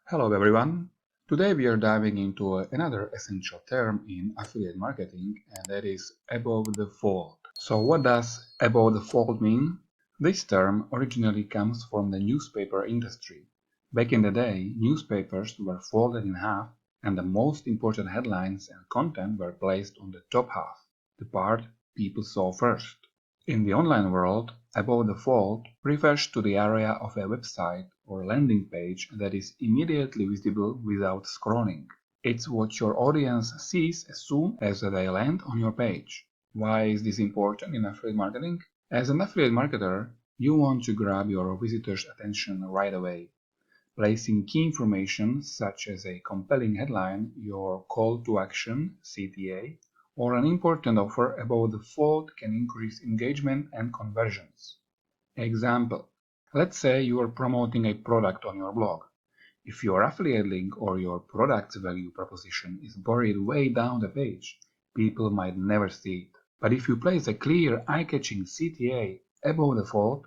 Hello everyone! Today we are diving into another essential term in affiliate marketing, and that is above the fold. So what does above the fold mean? This term originally comes from the newspaper industry. Back in the day, newspapers were folded in half and the most important headlines and content were placed on the top half, the part people saw first. In the online world, above the fold refers to the area of a website or landing page that is immediately visible without scrolling. It's what your audience sees as soon as they land on your page. Why is this important in affiliate marketing? As an affiliate marketer, you want to grab your visitors' attention right away. Placing key information such as a compelling headline, your call to action (CTA), or an important offer above the fold can increase engagement and conversions. Example: let's say you are promoting a product on your blog. If your affiliate link or your product's value proposition is buried way down the page, people might never see it. But if you place a clear, eye-catching CTA above the fold,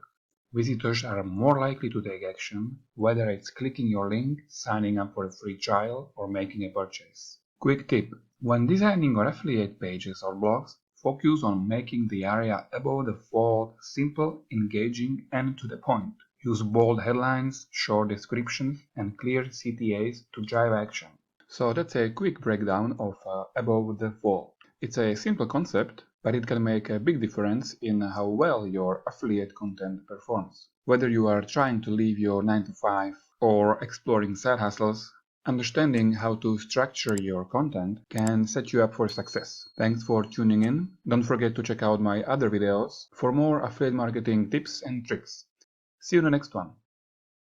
visitors are more likely to take action, whether it's clicking your link, signing up for a free trial, or making a purchase. Quick tip: when designing your affiliate pages or blogs, focus on making the area above the fold simple, engaging, and to the point. Use bold headlines, short descriptions, and clear CTAs to drive action. So that's a quick breakdown of above the fold. It's a simple concept, but it can make a big difference in how well your affiliate content performs. Whether you are trying to leave your 9 to 5 or exploring side hustles, understanding how to structure your content can set you up for success. Thanks for tuning in. Don't forget to check out my other videos for more affiliate marketing tips and tricks. See you in the next one.